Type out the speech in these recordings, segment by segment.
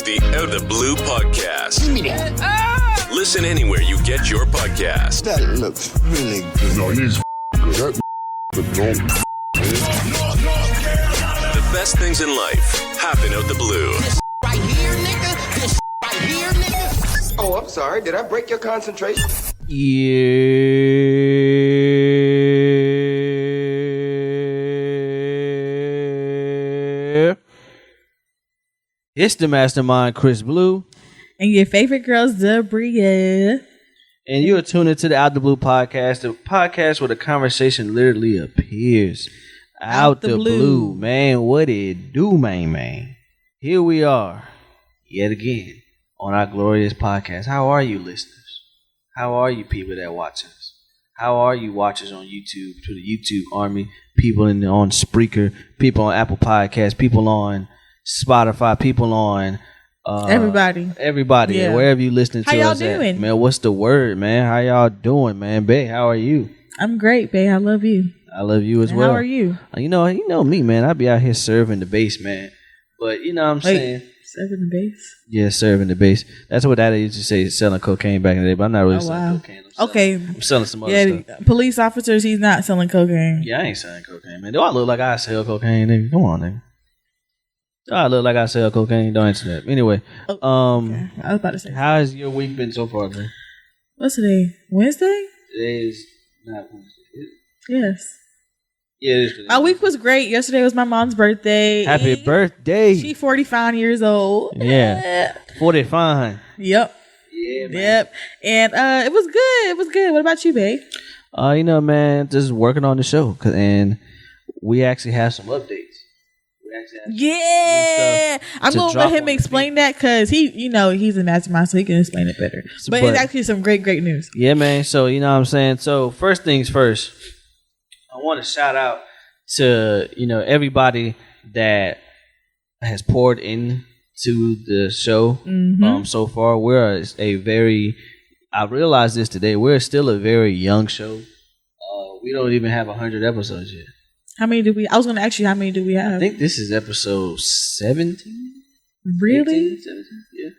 the Out the Blue podcast. Give me that. Listen anywhere you get your podcast. That looks really good. No, he's good. But no. The best things in life happen out the blue. This right here, nigga. This right here, nigga. Oh, I'm sorry. Did I break your concentration? Yeah. It's the mastermind, Chris Blue. And your favorite girl's Debria. And you're tuned into the Out the Blue podcast, the podcast where the conversation literally appears. Out the blue, man. What it do, man? Here we are, yet again, on our glorious podcast. How are you, listeners? How are you, people that watch us? How are you, watchers on YouTube, to the YouTube army, people on Spreaker, people on Apple Podcasts, people on Spotify, people on everybody, yeah. Wherever you listening to how us y'all doing? At, man. What's the word, man? How y'all doing, man? Babe, how are you? I'm great, babe. I love you. I love you as well. How are you? You know me, man. I be out here serving the base, man. But you know what I'm saying? Serving the base? Yeah, serving the base. That's what Daddy used to say, selling cocaine back in the day, but I'm not really selling cocaine. I'm selling some other stuff. Police officers, he's not selling cocaine. Yeah, I ain't selling cocaine, man. Do I look like I sell cocaine, nigga? Come on, nigga. Do I look like I sell cocaine? Don't answer that. Anyway, okay. I was about to say. How has your week been so far, man? What's today? Wednesday? Today is not Wednesday. Yes. Yeah, it is today. My week was great. Yesterday was my mom's birthday. Happy birthday. She's 45 years old. Yeah. 45. Yep. Yeah, man. Yep. And it was good. It was good. What about you, babe? You know, man, just working on the show. And we actually have some updates. Yeah, I'm gonna let him explain that because he's a mastermind, so he can explain it better. But it's actually some great news. Yeah, man. So you know what I'm saying. So first things first, I want to shout out to everybody that has poured into the show so far. We're I realized this today. We're still a very young show. We don't even have 100 episodes yet. How many do we? I was going to ask you, how many do we have? I think this is episode 17. Really? 18, 17, yeah.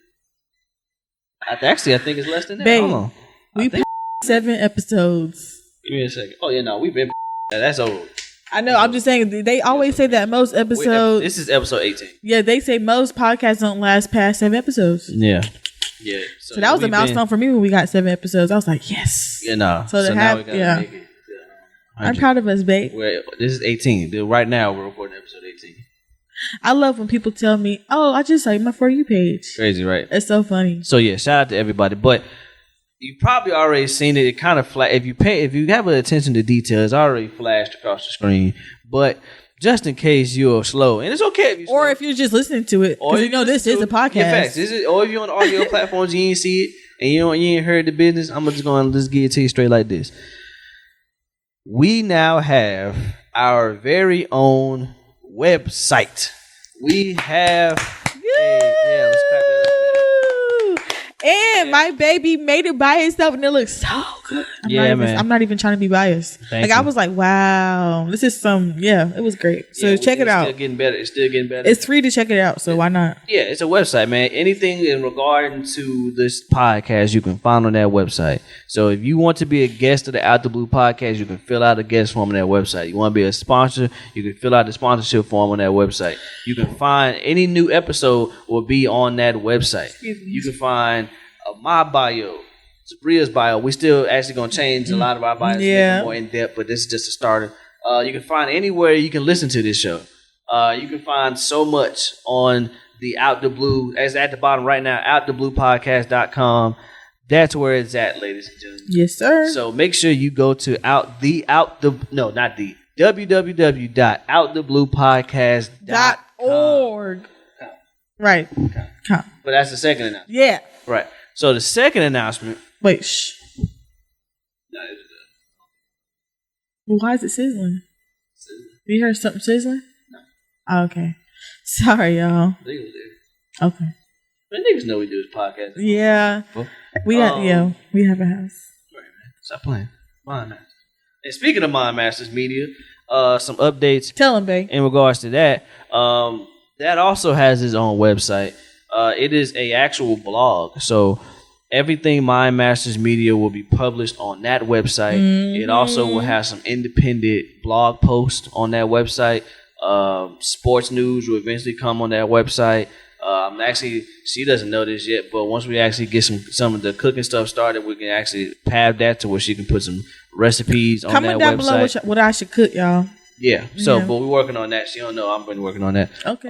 I think it's less than that. Babe, hold on. We've 7 episodes. Give me a second. Oh, yeah, no, we've been. That's old. I know. I'm just saying, they always say that most episodes. This is episode 18. Yeah, they say most podcasts don't last past 7 episodes. Yeah. Yeah. So that was a milestone for me when we got 7 episodes. I was like, yes. Yeah, no. So now we got to make it. I'm proud of us, babe. This is 18. Right now, we're recording episode 18. I love when people tell me, "Oh, I just saw my For You page." Crazy, right? It's so funny. So yeah, shout out to everybody. But you probably already seen it. It kind of if you have an attention to detail, it's already flashed across the screen. But just in case you're slow, and it's okay if you're slow. Or if you're just listening to it, because this is a podcast. Yeah, facts. Or if you're on audio platforms, you ain't see it, and you ain't heard the business. I'm just going to just give it to you straight like this. We now have our very own website. We have let's clap that up, and my baby made it by himself, and it looks so good. I'm not even trying to be biased. I was like, wow, this is it was great. So check it out. It's still getting better. It's free to check it out, so why not? Yeah, it's a website, man. Anything in regard to this podcast, you can find on that website. So if you want to be a guest of the Out the Blue podcast, you can fill out a guest form on that website. You want to be a sponsor, you can fill out the sponsorship form on that website. You can find any new episode will be on that website. You can find my bio, Sabria's bio. We still actually going to change a lot of our bios to make it more in depth, but this is just a starter. You can find anywhere you can listen to this show. You can find so much on the Out the Blue, as at the bottom right now, outthebluepodcast.com. That's where it's at, ladies and gentlemen. Yes, sir. So make sure you go to www.outthebluepodcast.org. Right. But that's the second announcement. Yeah. Right. So the second announcement. Wait, shh. Well, why is it sizzling? You heard something sizzling? No. Oh, okay. Sorry, y'all. Okay. Man, niggas know we do this podcast. Yeah. We have a house. Right, man. Stop playing. Mind Masters. And speaking of Mind Masters Media, some updates. Tell them, babe. In regards to that, that also has its own website. It is a actual blog. So everything Mind Masters Media will be published on that website. Mm-hmm. It also will have some independent blog posts on that website. Sports news will eventually come on that website. Actually, she doesn't know this yet, but once we actually get some of the cooking stuff started, we can actually pad that to where she can put some recipes on that website. Comment down below what I should cook, y'all. Yeah. So, but we're working on that. She don't know. I've been working on that. Okay.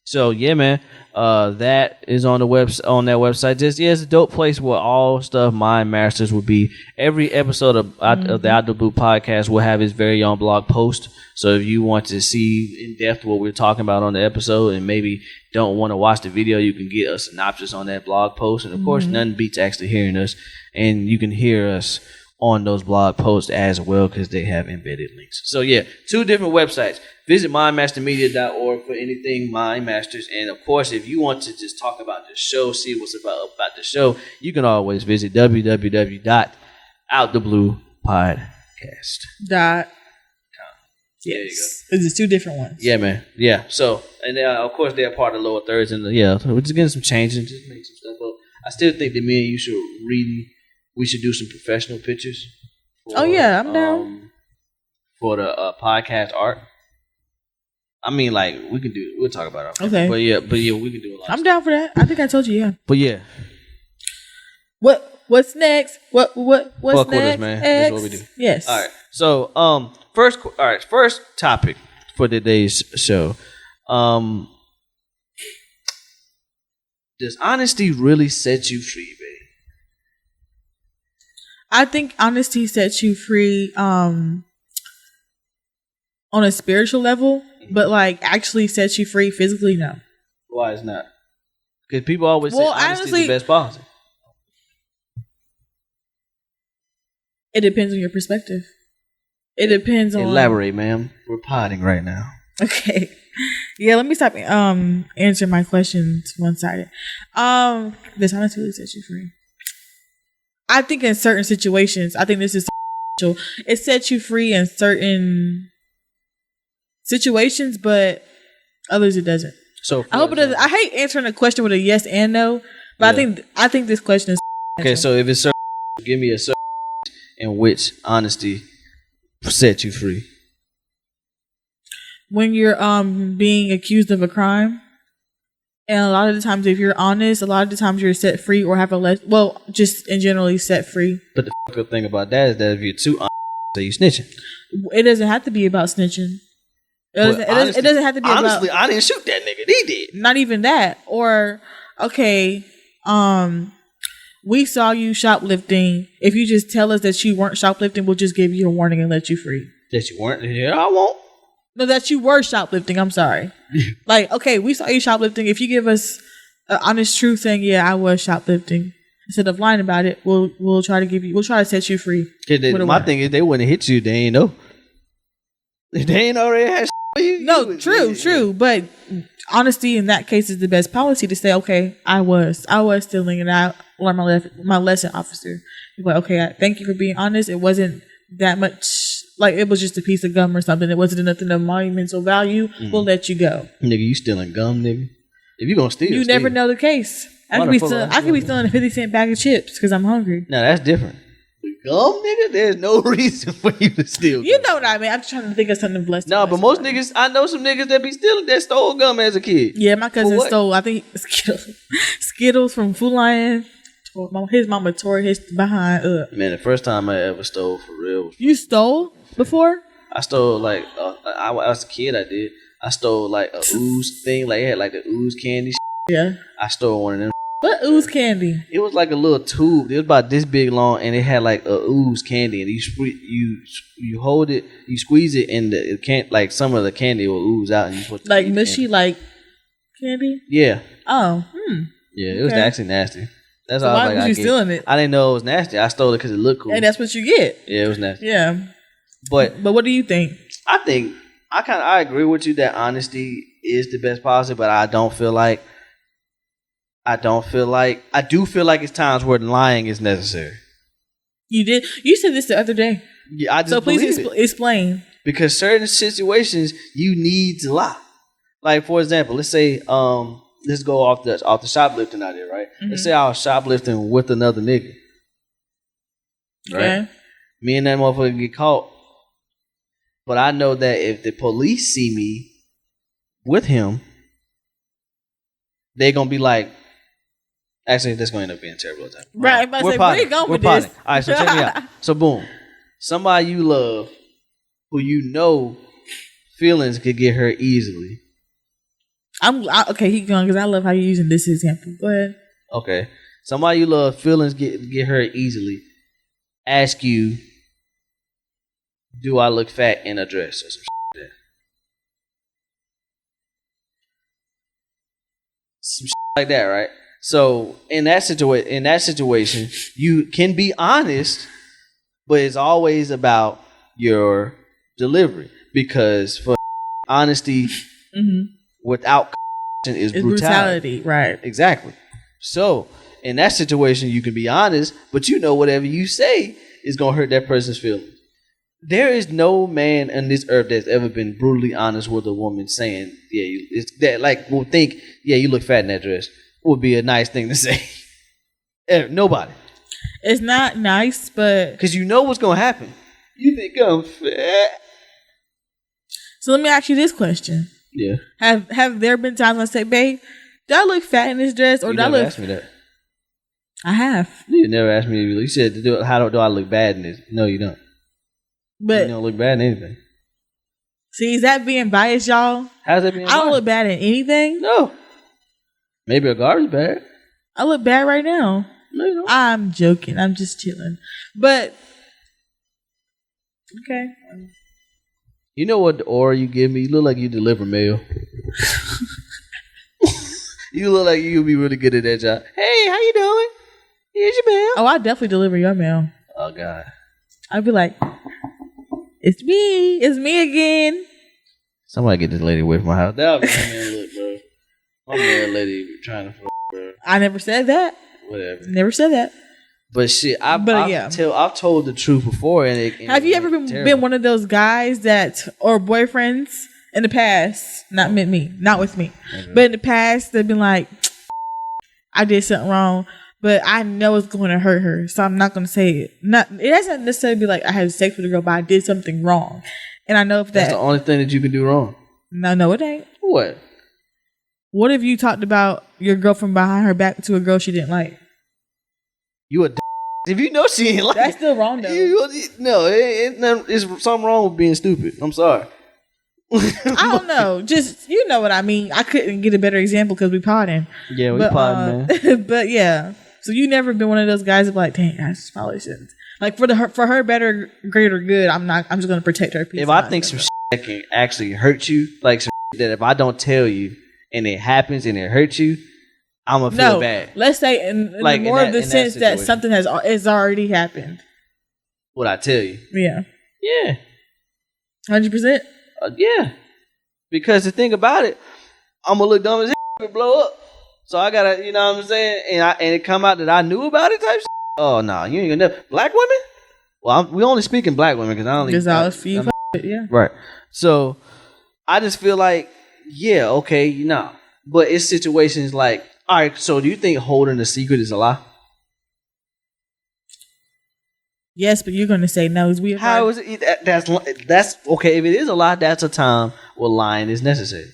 So yeah, man. That is on the on that website. It's a dope place where all stuff Mind Masters will be. Every episode of the Out the Blue podcast will have its very own blog post. So if you want to see in depth what we're talking about on the episode and maybe don't want to watch the video, you can get a synopsis on that blog post. And of course, nothing beats actually hearing us. And you can hear us on those blog posts as well because they have embedded links. So yeah, 2 different websites. Visit mindmastermedia.org for anything Mind Masters. And of course, if you want to just talk about the show, see what's about the show, you can always visit www.outthebluepodcast.com. Yes. There's 2 different ones. Yeah, man. Yeah. So, and of course, they're part of Lower Thirds. And we're just getting some changes, just make some stuff up. I still think that me and you should we should do some professional pictures. I'm down. For the podcast art. I mean, like, we'll talk about it. Okay. But yeah, we can do a lot. I'm down for that. I think I told you, yeah. But yeah. What's next? What's Fuck next? With us, man. That's what we do. Yes. All right. So, first topic for today's show. Does honesty really set you free, babe? I think honesty sets you free on a spiritual level, but like actually sets you free physically, no. Why is not? Because people always say honesty is the best policy. It depends on your perspective. It depends on... Elaborate, ma'am. We're potting right now. Okay. Yeah, let me stop answering my questions one-sided. Does honesty really set you free? I think in certain situations, I think this is it sets you free in certain situations, but others it doesn't. So I hope it doesn't. I hate answering a question with a yes and no, but I think this question is okay. So if it's certain, give me a certain in which honesty set you free. When you're being accused of a crime. And a lot of the times, if you're honest, a lot of the times you're set free or have just in generally set free. But the good thing about that is that if you're too honest, so you snitching. It doesn't have to be about snitching. It doesn't have to be honestly, about... I didn't shoot that nigga. He did. Not even that. Or, okay, we saw you shoplifting. If you just tell us that you weren't shoplifting, we'll just give you a warning and let you free. That you weren't? Yeah, I won't. No, that you were shoplifting. I'm sorry. Like, okay, we saw you shoplifting. If you give us an honest truth saying, yeah, I was shoplifting, instead of lying about it, we'll try to set you free. My thing is, they wouldn't hit you. They ain't know. If they ain't already had you. No, true. But honesty in that case is the best policy to say, okay, I was stealing, and I learned my lesson, officer. You're like, okay, thank you for being honest. It wasn't that much. Like, it was just a piece of gum or something. It wasn't nothing of monumental value. We'll let you go. Nigga, you stealing gum, nigga? If you gonna steal, you never know the case. I could be stealing a 50-cent bag of chips because I'm hungry. No, that's different. Gum, nigga? There's no reason for you to steal gum. You know what I mean? I'm trying to think of something less. No, but most niggas, I know some niggas that stole gum as a kid. Yeah, my cousin stole, I think, Skittles from Food Lion. His mama tore his behind up. Man, the first time I ever stole for real. You stole before? I stole I was a kid. I did. I stole like a ooze thing. Like it had like the ooze candy. Yeah. I stole one of them. What ooze candy? It was like a little tube. It was about this big long, and it had like a ooze candy. And you hold it, you squeeze it, and it can't like some of the candy will ooze out, and you put like mushy like candy. Yeah. Oh. Yeah, it was actually nasty. That's all. Why was you stealing it? I didn't know it was nasty. I stole it because it looked cool. And that's what you get. Yeah, it was nasty. Yeah. But what do you think? I agree with you that honesty is the best policy, but I do feel like it's times where lying is necessary. You said this the other day. Yeah, I just so please explain. Because certain situations you need to lie. Like for example, let's say let's go off the shoplifting out there, right? Let's say I was shoplifting with another nigga. Right? Okay. Me and that motherfucker get caught. But I know that if the police see me with him, they gonna be like, actually, that's gonna end up being terrible. Right, I'm about to say, where you going with this? All right, so check me out. So boom, somebody you love, who you know feelings could get hurt easily. Okay, keep going, because I love how you're using this example. Go ahead. Okay, somebody you love feelings get hurt easily. Ask you, do I look fat in a dress or some shit like that? Some shit like that, right? So in that situation, you can be honest, but it's always about your delivery, because for honesty without is brutality. Right? Exactly. So in that situation, you can be honest, but you know whatever you say is gonna hurt that person's feelings. There is no man on this earth that's ever been brutally honest with a woman saying, "Yeah, it's that." Like, will think, "Yeah, you look fat in that dress." Would be a nice thing to say. Nobody. It's not nice, but because you know what's gonna happen. You think I'm fat. So let me ask you this question. Yeah. Have there been times when I say, "Babe, do I look fat in this dress?" Or you do I never look? asked me that. I have. You never asked me. You said, "How do I look bad in this?" No, you don't. But you don't look bad in anything. See, is that being biased, y'all? How's that being biased? I don't look bad in anything. No. Maybe a garbage bag. I look bad right now. No, you don't. I'm joking. I'm just chilling. But okay. You know what the aura you give me? You look like you deliver mail. You look like you'll be really good at that job. Hey, how you doing? Here's your mail. Oh, I definitely deliver your mail. Oh God. I'd be like, it's me again. Somebody get this lady away from my house. That was my man look, bro. My man lady trying to fuck, bro. I never said that. Whatever. Never said that. But shit, I've told the truth before. Have you ever been one of those guys or boyfriends in the past? Not with me. Okay. But in the past, they've been like, I did something wrong, but I know it's going to hurt her, so I'm not going to say it. It doesn't necessarily be like I had sex with a girl, but I did something wrong, and I know if that's the only thing that you can do wrong. No, it ain't. What? What if you talked about your girlfriend behind her back to a girl she didn't like? You a if you know she ain't like that's still wrong though. It's something wrong with being stupid. I'm sorry. I don't know. Just you know what I mean. I couldn't get a better example because we potting. Yeah, we potting, man. But yeah, so you never been one of those guys that be like, dang, I probably shouldn't. Like for her better, greater good. I'm just gonna protect her peace. If I think some shit that can actually hurt you, like some shit that if I don't tell you and it happens and it hurts you, I'm gonna feel bad. Let's say in like more of the sense that something has already happened. What I tell you? Yeah. 100%. Yeah. Because the thing about it, I'm gonna look dumb as hell if it blow up. So I gotta, you know what I'm saying? And it come out that I knew about it type shit. Oh no, you ain't gonna know. Black women? Well, we only speaking black women because I don't. Because I was few. Yeah. Right. So I just feel like, yeah, okay, but it's situations like, all right. So do you think holding a secret is a lie? Yes, but you're gonna say no. Is we? How is it? That's okay. If it is a lie, that's a time where lying is necessary.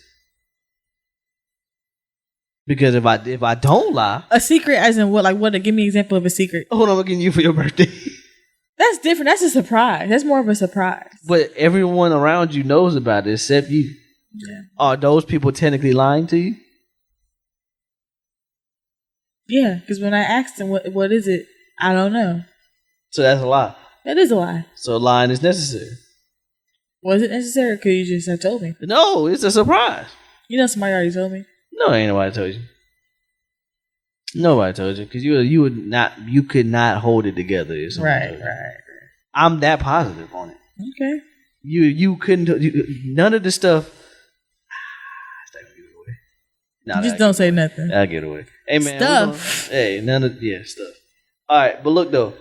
Because if I don't lie, a secret as in what? Like what? Give me an example of a secret. Hold on, I'm looking you for your birthday. That's different. That's a surprise. That's more of a surprise. But everyone around you knows about it except you. Yeah. Are those people technically lying to you? Yeah, because when I asked them what is it, I don't know. So that's a lie. That is a lie. So lying is necessary. Was it necessary? Because you just have told me. No, it's a surprise. You know somebody already told me. No, ain't nobody told you. Nobody told you because you could not hold it together. Right. I'm that positive on it. Okay. You couldn't. None of the stuff. No, just don't say nothing. I'll get away. Hey man, stuff. None of stuff. All right, but look though.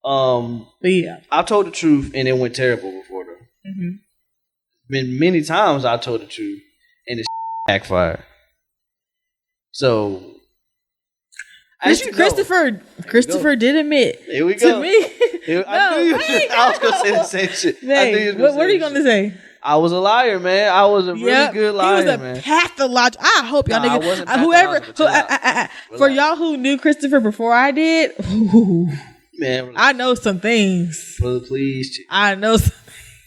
But yeah, I told the truth and it went terrible before though. Mm-hmm. Many times I told the truth and it backfired. So, as you know, Christopher did admit here we go. to me. I knew you I was gonna say the same shit. I knew you was What are you gonna say? I was a liar, man. I was a really good liar, he was a man. pathological. I hope y'all Nah, I niggas, wasn't whoever, pathological. for y'all who knew Christopher before I did, Man, I know some things. please, chill. I know,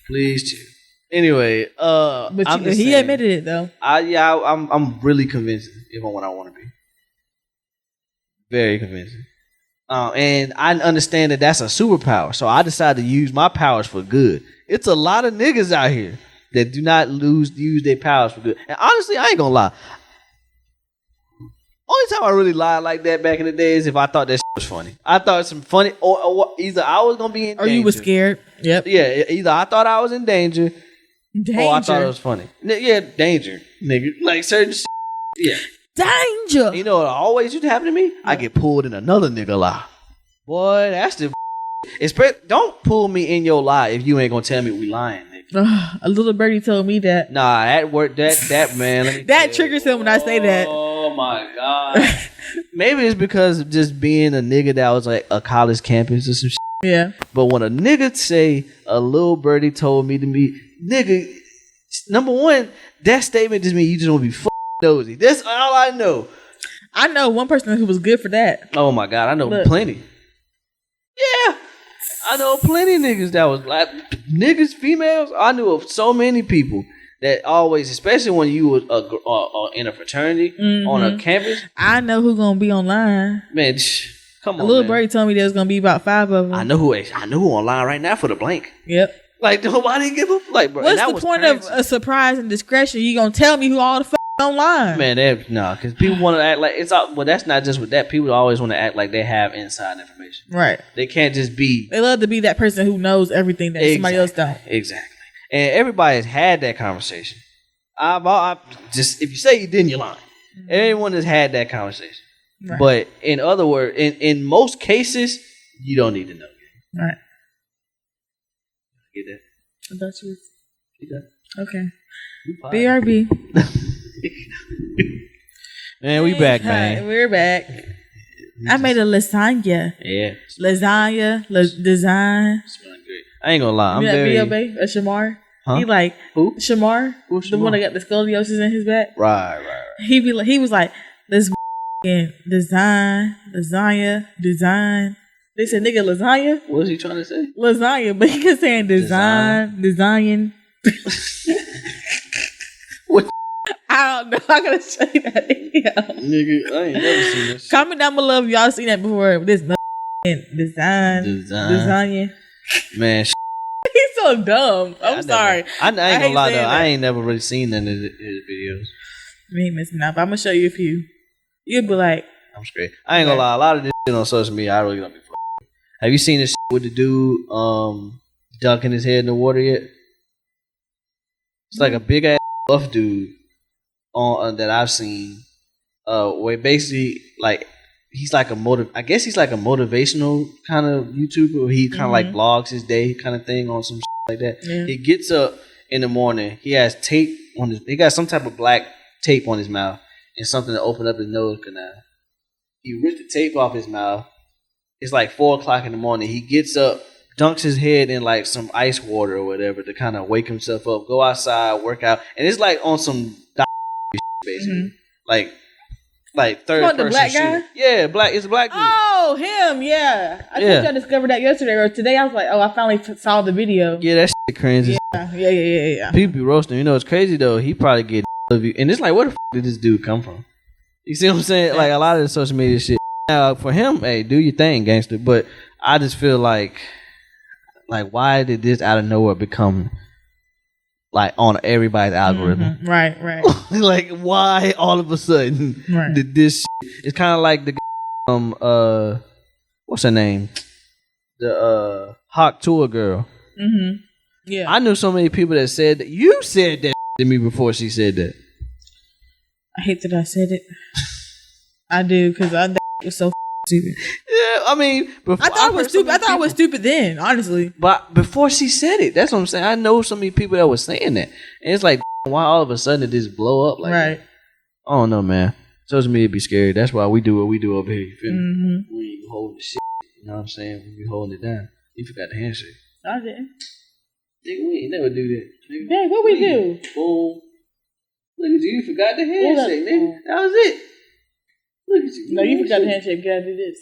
Please, chill. Anyway, but I'm just he saying, admitted it though. I'm really convinced if I'm what I want to be. Very convincing. And I understand that that's a superpower, so I decided to use my powers for good. It's a lot of niggas out here that do not use their powers for good. And honestly, I ain't gonna lie. Only time I really lied like that back in the day is if I thought that shit was funny. I thought some funny, or either I was gonna be in danger, or you was scared. Yep. Yeah, either I thought I was in danger, or I thought it was funny. Yeah, danger, nigga. Like certain shit. Yeah. Danger. You know what always used to happen to me? I get pulled in another nigga lie. Boy, that's the don't pull me in your lie if you ain't gonna tell me we lying, nigga. A little birdie told me that. Nah, that work that man. Let me that triggers him when I say that. Oh my god. Maybe it's because of just being a nigga that was like a college campus or some shit. Yeah. But when a nigga say a little birdie told me to me, nigga, number one, that statement just means you just want to be nosy. That's all I know. I know one person who was good for that. Oh my god, I know plenty. Yeah, I know plenty of niggas that was like niggas, females. I knew of so many people that always, especially when you was in a fraternity on a campus. I know who gonna be online. Man, come on. A little birdie told me there was gonna be about 5 of them. I know who online right now for the blank. Yep. Like nobody give a like, bro. What's the point of a surprise and discretion? You gonna tell me who all the online? Man, because people want to act like it's all. Well, that's not just with that. People always want to act like they have inside information. Right. They can't just be. They love to be that person who knows everything that somebody else don't. Exactly. And everybody has had that conversation. I just if you say you didn't, you're lying. Mm-hmm. Everyone has had that conversation. Right. But in other words, in most cases, you don't need to know. Right. Get that? I thought you was. Get that? Okay. BRB. Man, we back, man. We're back. I made a lasagna. Yeah. Lasagna, design. Smelling great. I ain't gonna lie. I'm very... a Shamar. Huh? He like who? Shamar, Who's the Shamar? one that got the scoliosis in his back. Right. He was like, let's design, lasagna, design. They said, nigga, lasagna. What was he trying to say? Lasagna, but he kept saying design. What? I don't know. I gotta show you that video. Nigga, I ain't never seen this. Comment down below if y'all seen that before. This design. Lasagna. Man, he's so dumb. I'm sorry. I ain't gonna lie though. That. I ain't never really seen none of his videos. Me missing out, but I'm gonna show you a few. You'll be like, I'm straight. I ain't gonna lie. A lot of this shit on social media, I really don't be. Have you seen this shit with the dude dunking his head in the water yet? It's like a big ass buff dude on that I've seen. Where basically like he's like I guess he's like a motivational kind of YouTuber. Where he kind of like vlogs his day kind of thing on some shit like that. Yeah. He gets up in the morning. He has tape on his. He got some type of black tape on his mouth and something to open up his nose canal. He ripped the tape off his mouth. It's like 4:00 in the morning. He gets up, dunks his head in like some ice water or whatever to kind of wake himself up. Go outside, work out, and it's like on some basically, like third person. The black shooter. guy? Yeah, black. It's a black dude. Oh, him. Yeah, I think I discovered that yesterday or today. I was like, oh, I finally saw the video. Yeah, that shit crazy. Yeah. People be roasting. You know, it's crazy though. He probably get and it's like, where the did this dude come from? You see what I'm saying? Like a lot of the social media shit. Now, for him, hey, do your thing, gangster. But I just feel like why did this out of nowhere become like on everybody's algorithm? Mm-hmm. Right. Like, why all of a sudden did this shit? It's kind of like the what's her name? The Hawk Tour girl. Mm-hmm. Yeah, I knew so many people that said that. You said that to me before she said that. I hate that I said it. I do because that was so stupid. Yeah, I mean, I thought it was stupid. I thought it was stupid then, honestly. But before she said it, that's what I'm saying. I know so many people that were saying that, and it's like, why all of a sudden did this blow up? Like, right? I don't know, man. social media be scary. That's why we do what we do over here. You feel me? Mm-hmm. We ain't holding the shit. You know what I'm saying? We be holding it down. You forgot the handshake. I didn't. Nigga, we ain't never do that. Nigga. Dang, what we do? Boom. Look at you. You forgot the handshake, nigga. That was it. Look at you. No, you forgot the handshake. You gotta do this.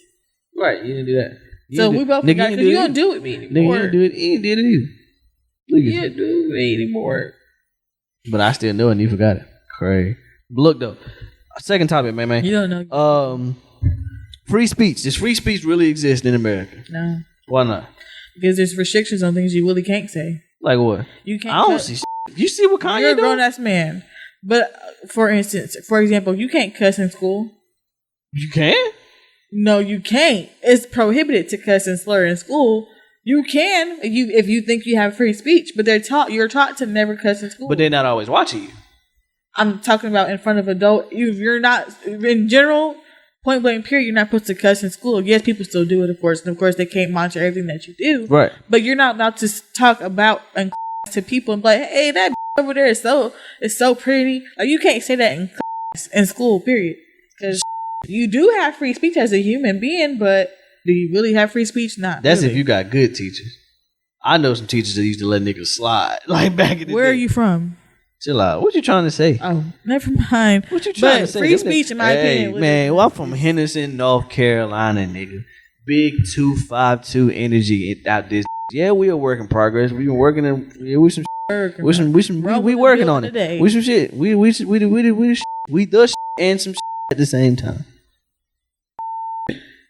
Right, you didn't do that. So we both forgot because you don't do it with me Nigga, anymore. you didn't do it. You did it either. Look at You you. don't do it with me anymore. But I still know it and you forgot it. Crazy. But look, though. Second topic, man. You don't know. Free speech. Does free speech really exist in America? No. Why not? Because there's restrictions on things you really can't say. Like what? You can't. I don't see shit. You see what Kanye You're a doing? grown-ass man. But, for example, you can't cuss in school. You can? No, you can't. It's prohibited to cuss and slur in school. You can if you think you have free speech, but you're taught to never cuss in school. But they're not always watching you. I'm talking about in front of adult. You're not, in general, point blank period, you're not supposed to cuss in school. Yes, people still do it, of course. And of course, they can't monitor everything that you do. Right. But you're not allowed to talk about and to people and be like, hey, that over there is so pretty. Like, you can't say that in school, period. Because you do have free speech as a human being, but do you really have free speech? Not That's really. if you got good teachers. I know some teachers that used to let niggas slide. Like back in the Where day. are you from? Chill out. What you trying to say? Oh, never mind. What you trying to say? Free speech, in my opinion. Man, well, I'm from Henderson, North Carolina, nigga. Big 252 energy out this. Yeah, we a work in progress. We been working in. Yeah, we some. We working on it. We some shit. We the shit and some shit at the same time.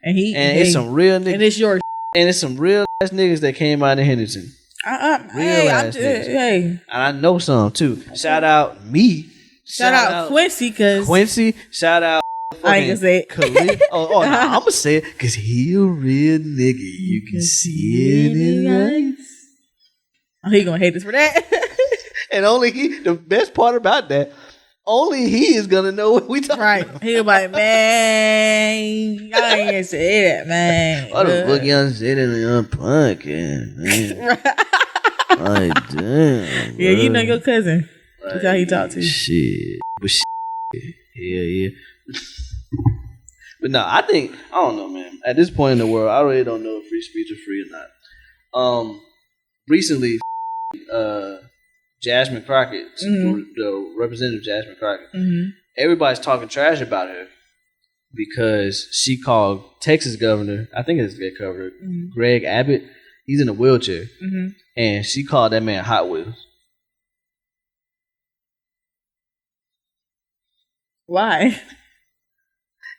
And it's some real niggas. And it's yours. And it's some real ass niggas that came out of Henderson. Hey. And I know some too. Shout out me. Shout out Quincy, cause Quincy. Shout out. I ain't gonna say it. Khalid. No, I'm gonna say it because he a real nigga. You can see it in his eyes. Oh, he gonna hate us for that. And only he. The best part about that. Only he is gonna know what we talking about. He like, man, y'all ain't gonna say that, man. Why the fuck y'all say that on your podcast, man? Like, damn. Yeah, you know your cousin. That's how he talk to you. Shit. But shit. Yeah. But no, I don't know, man. At this point in the world, I really don't know if free speech is free or not. Recently, Jasmine Crockett, the representative Jasmine Crockett, everybody's talking trash about her because she called Texas governor, I think it's their governor, Greg Abbott. He's in a wheelchair, and she called that man Hot Wheels. Why?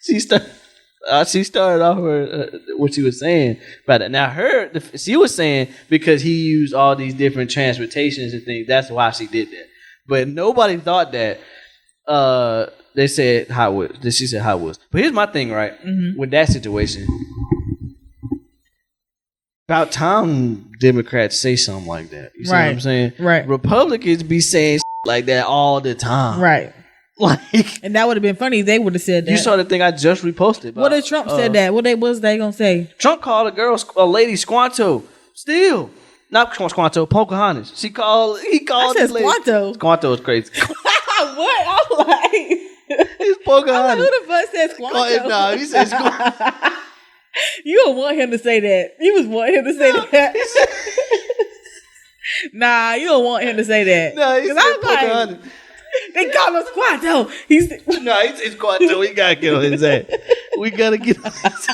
She started off what she was saying about it. Now she was saying because he used all these different transportations and things, that's why she did that. But nobody thought that. They said Hot Wheels. She said Hot Wheels. But here's my thing, right? With that situation, about time Democrats say something like that. You see what I'm saying? Right. Republicans be saying like that all the time. Right. Like, and that would have been funny if they would have said that. You saw the thing I just reposted about, what if Trump said that? What was they gonna say? Trump called a lady Squanto. Still. Not Squanto, Pocahontas. He called I said Squanto. Squanto is crazy. What? I'm like, it's Pocahontas. Who the fuck said Squanto? No, he said Squanto. You don't want him to say that. You was want him to say that. Nah, you don't want him to say that. No, he said Pocahontas. Like, they call him Squanto. He said Squanto. We gotta get on his ass. We gotta get on his ass.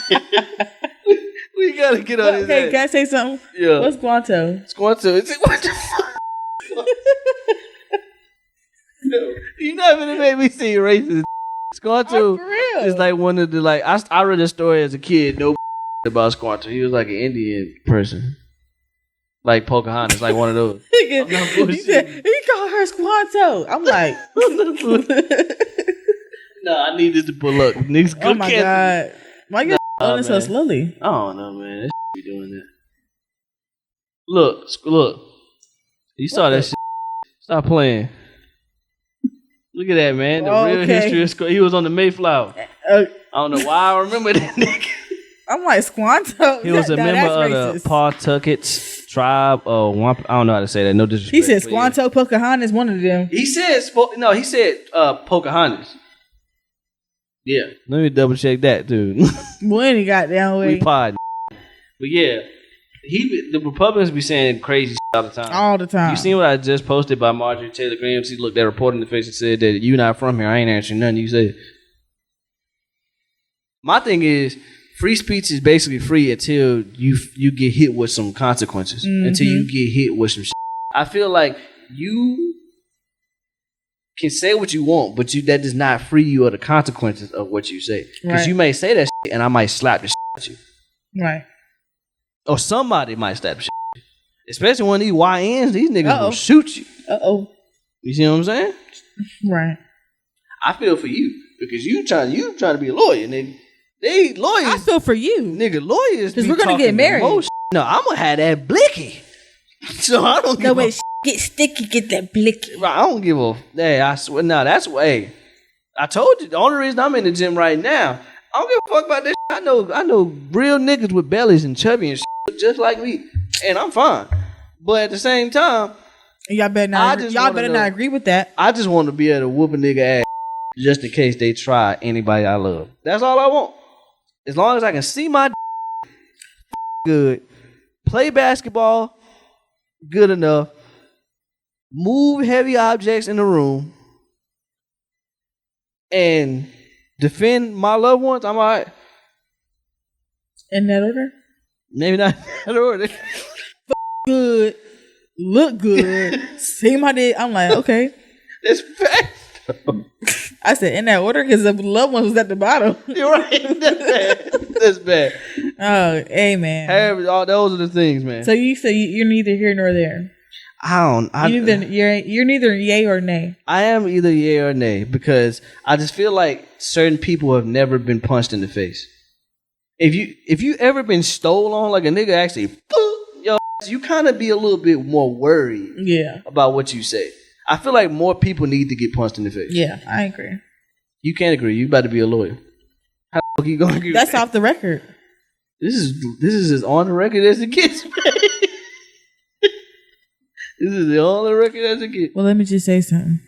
We gotta get on his ass. Okay, can I say something? Yeah. What's Squanto? Squanto. What the fuck? No, you're not gonna make me see racist. Squanto is like one of the I read a story as a kid. No about Squanto. He was like an Indian person. Like Pocahontas, like one of those. He called her Squanto. I'm like, no, I need this to pull up. Niggas, oh my god, why you going so slowly? I don't know, man. That be doing that. Look. You saw that shit. Stop playing. Look at that, man. The real history of Squanto. He was on the Mayflower. I don't know why I remember that nigga. I'm like, Squanto. He was a member of the Pawtucket's tribe. I don't know how to say that. No disrespect. He said Squanto, Pocahontas, one of them. He said Pocahontas. Yeah, let me double check that, dude. Well, any goddamn way. We pod. But yeah, the Republicans be saying crazy shit all the time. All the time. You seen what I just posted by Marjorie Taylor Greene? She looked that report in the face and said that you not from here. I ain't answering nothing you said. My thing is, free speech is basically free until you get hit with some consequences. Until you get hit with some shit. I feel like you can say what you want, but that does not free you of the consequences of what you say. Because you may say that shit and I might slap the shit at you. Right. Or somebody might slap the shit at you. Especially when these YNs, these niggas will shoot you. You see what I'm saying? Right. I feel for you because you trying to be a lawyer, nigga. They lawyers. I feel for you. Nigga, lawyers. Because we're going to get married. No, I'm going to have that blicky. So I don't give a get sticky, get that blicky. Right, I don't give a. Hey, I swear. No, that's way. I told you the only reason I'm in the gym right now. I don't give a fuck about this. I know real niggas with bellies and chubby and shit just like me, and I'm fine. But at the same time, y'all better not. Y'all better not agree with that. I just want to be able to whoop a nigga ass just in case they try anybody I love. That's all I want. As long as I can see my good, play basketball good enough, move heavy objects in the room, and defend my loved ones, I'm all right. In that order? Maybe not in that order. Good, look good, seem how they. I'm like, okay. It's fact. I said in that order because the loved ones was at the bottom. You're right. That's bad. That's bad. Oh, amen. All those are the things, man. So you say you're neither here nor there. You're neither yay or nay. I am either yay or nay because I just feel like certain people have never been punched in the face. If you ever been stole on, like a nigga actually, you kind of be a little bit more worried. Yeah. About what you say. I feel like more people need to get punched in the face. Yeah, I agree. You can't agree. You about to be a lawyer. How the fuck you gonna agree? That's off the record. This is as on the record as it gets, man. This is the only record as it gets. Well, let me just say something.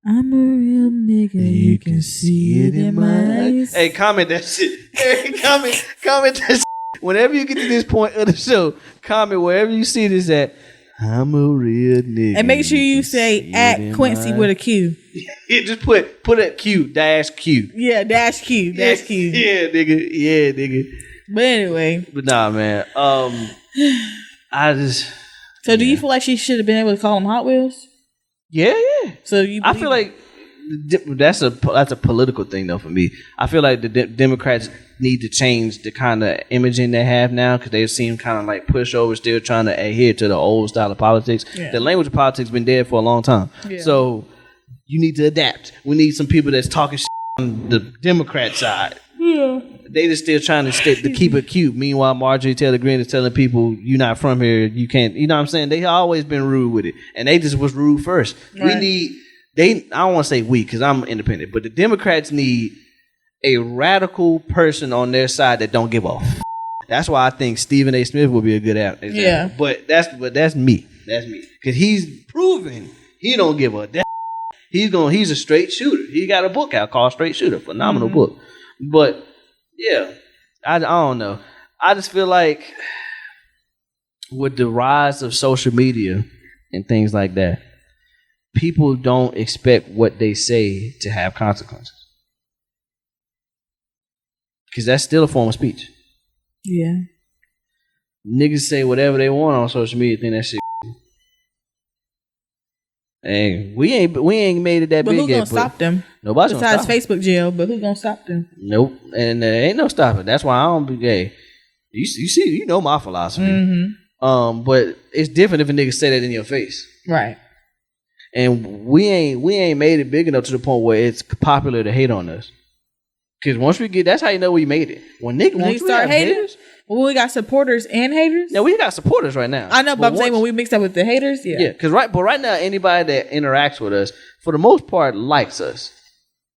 I'm a real nigga. You can see it in my eyes. Hey, comment that shit. Hey, comment that shit. Whenever you get to this point of the show, comment wherever you see this at. I'm a real nigga. And make sure you say at Quincy with a Q. Yeah, just put a Q, dash Q. Yeah, dash Q. Dash Q. Yeah, nigga. Yeah, nigga. But anyway. But nah, man. I just. So do you feel like she should have been able to call them Hot Wheels? Yeah. So I feel like that's a political thing though for me. I feel like the Democrats need to change the kind of imaging they have now because they seem kind of like pushover, still trying to adhere to the old style of politics. Yeah. The language of politics been dead for a long time. Yeah. So you need to adapt. We need some people that's talking shit on the Democrat side. Yeah. They just still trying to keep it cute. Meanwhile, Marjorie Taylor Greene is telling people, you're not from here, you can't, you know what I'm saying? They always been rude with it. And they just was rude first. Right. I don't want to say we because I'm independent, but the Democrats need a radical person on their side that don't give a f. That's why I think Stephen A. Smith would be a good example. Yeah. But that's me. That's me. Because he's proven he don't give a damn. He's a straight shooter. He got a book out called Straight Shooter. Phenomenal book. But yeah, I don't know. I just feel like with the rise of social media and things like that, people don't expect what they say to have consequences. Because that's still a form of speech. Yeah. Niggas say whatever they want on social media, think that shit. Hey, we ain't made it that but big who's yet. Gonna stop them? Nobody's gonna stop them. Besides Facebook jail, but who's gonna stop them? Nope, and ain't no stopping. That's why I don't be gay. You see, you know my philosophy. Mm-hmm. But it's different if a nigga say that in your face, right? And we ain't made it big enough to the point where it's popular to hate on us. Because once we get, that's how you know we made it. When niggas start hating. Well, we got supporters and haters. Yeah, we got supporters right now. I know, but I'm saying when we mix up with the haters, yeah. Yeah, because right now, anybody that interacts with us, for the most part, likes us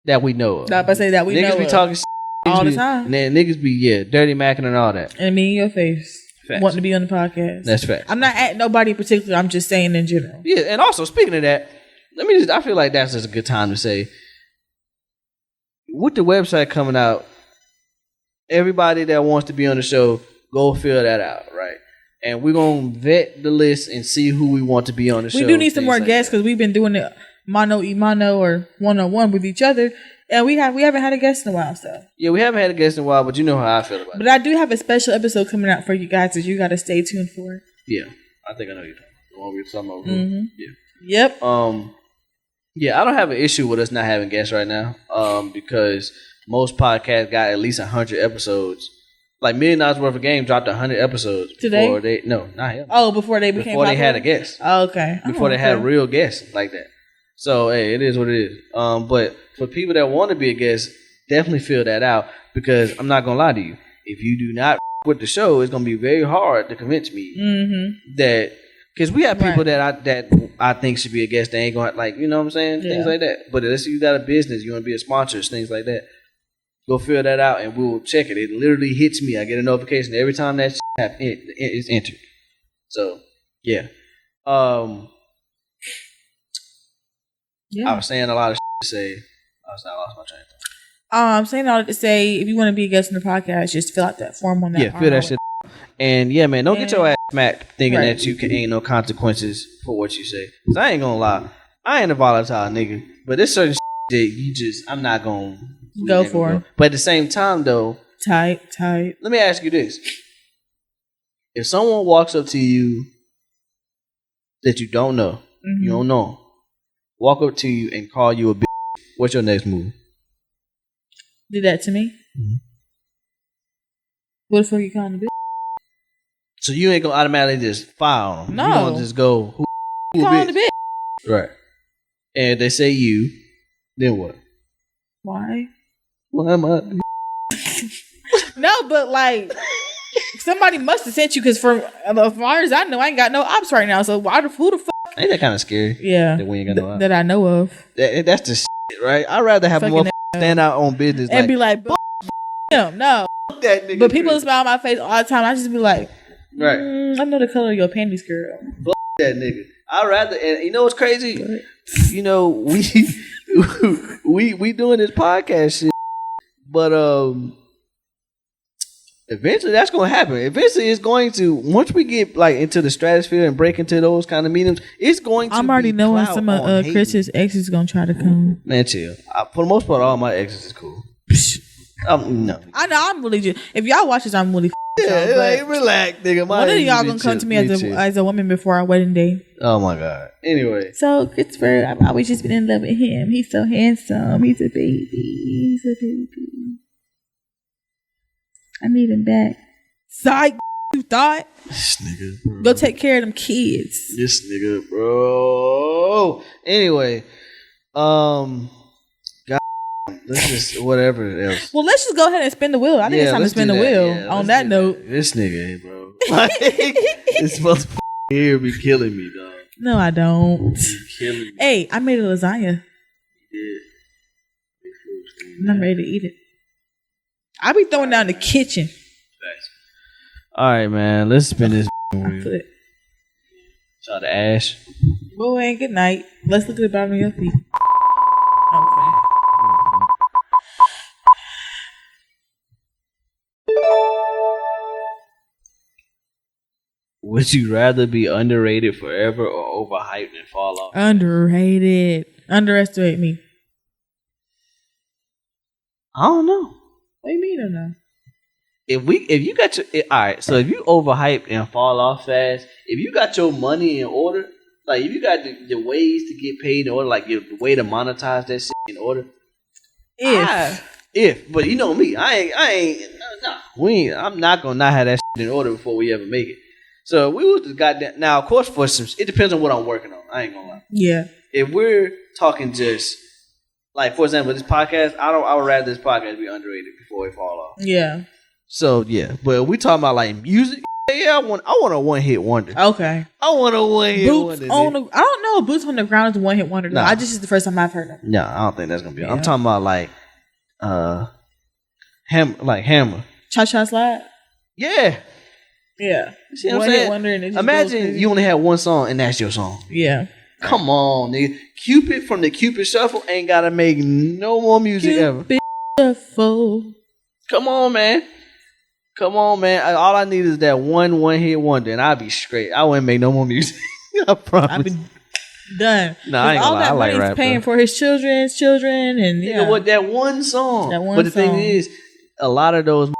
that we know of. I say that we know niggas be talking shit all the time. And then niggas be dirty macking and all that. And me in your face, wanting to be on the podcast. That's fact. I'm not at nobody in particular. I'm just saying in general. Yeah, and also speaking of that, I feel like that's just a good time to say, with the website coming out, everybody that wants to be on the show, go fill that out, right? And we're gonna vet the list and see who we want to be on the show. We do need some more guests because we've been doing it mano y mano or 1-on-1 with each other, and we haven't had a guest in a while. So yeah, we haven't had a guest in a while, but you know how I feel about it. But I do have a special episode coming out for you guys that you got to stay tuned for. Yeah, I think I know you're talking. The one we were talking about. Mm-hmm. Yeah. Yep. Yeah, I don't have an issue with us not having guests right now. Because most podcasts got at least 100 episodes. Like $1 Million worth of game dropped 100 episodes today. Not him. Oh, before they became before popular? they had a guest. Oh, okay. Before they had real guests like that. So hey, it is what it is. But for people that want to be a guest, definitely fill that out because I'm not gonna lie to you. If you do not with the show, it's gonna be very hard to convince me that because we have people that I think should be a guest. They ain't gonna like, you know what I'm saying, things like that. But unless you got a business, you want to be a sponsor, things like that. Go fill that out and we'll check it. It literally hits me. I get a notification every time that is entered. So yeah. I was saying a lot of to say. I lost my train of thought. I'm saying all that to say, if you want to be a guest in the podcast, just fill out that form on that. Yeah, fill that shit. And yeah, man, don't get your ass smacked thinking that you ain't no consequences for what you say. Cause I ain't gonna lie, I ain't a volatile nigga, but there's certain shit that I'm not gonna go for. But at the same time, though, tight. Let me ask you this: if someone walks up to you that you don't know, you don't know, walk up to you and call you a bitch, what's your next move? Did that to me? What the fuck you calling a bitch? So you ain't gonna automatically just fire on them. No. You gonna just go, who calling a bitch? Right. And if they say you, then what? Why? Why am I? No, but like somebody must have sent you because as far as I know, I ain't got no ops right now. So who the fuck? Ain't that kind of scary? Yeah. That we ain't got no ops. That I know of. That's the shit, right? I'd rather have more stand out on business and be like, him. No. That nigga. But people smile on my face all the time. I just be like, right. I know the color of your panties, girl. That nigga. I'd rather, and you know what's crazy? You know, we doing this podcast shit, but eventually that's gonna happen. Eventually it's going to, once we get like into the stratosphere and break into those kind of mediums, it's going to I'm already knowing some of Chris's exes gonna try to come. Man, chill. For the most part, all my exes is cool. No. I know, I'm really just, if y'all watch this, I'm really relax, nigga. One of y'all gonna come to me as a woman before our wedding day. Oh my god. Anyway. So Christopher, I've always just been in love with him. He's so handsome. He's a baby. I need him back. Psych, you thought? This nigga, bro. Go take care of them kids. This nigga, bro. Anyway, God, let's just whatever else. Well, let's just go ahead and spin the wheel. I think it's time to spin the wheel. Yeah, on that note, this nigga, bro, like, this motherfucker here be killing me, dog. No, I don't. Killing me. Hey, I made a lasagna. Yeah. And I'm ready to eat it. I be throwing down the kitchen. All right, man. Let's spin this wheel. Shout Shout out to Ash. Well, and good night. Let's look at the bottom of your feet. Okay. Would you rather be underrated forever or overhyped and fall off? Underrated. Underestimate me. I don't know. What do you mean, I don't know? If you got your all right, so if you overhyped and fall off fast, if you got your money in order, like if you got the ways to get paid in order, like the way to monetize that shit in order. But you know me, I'm not gonna not have that shit in order before we ever make it. So we was goddamn. Now, of course, for some, it depends on what I'm working on. I ain't gonna lie. Yeah. If we're talking just like, for example, this podcast, I would rather this podcast be underrated before it fall off. Yeah. So yeah, but we talking about like music. Yeah, I want a one hit wonder. Okay. I want a one hit wonder. I don't know. Boots on the Ground is a one hit wonder. Nah. This is the first time I've heard of it. No, I don't think that's gonna be. Yeah. I'm talking about like, Hammer. Cha Cha Slide. Yeah. Yeah. You see what I'm saying? Imagine you only had one song and that's your song. Yeah. Come on, nigga. Cupid from the Cupid Shuffle ain't gotta make no more music ever. Wonderful. Come on, man. All I need is that one hit wonder, and I'll be straight. I wouldn't make no more music. I promise. I've been done. No, I ain't gonna lie. I like rap. Paying for his children, and yeah. What that one song? But the thing is, a lot of those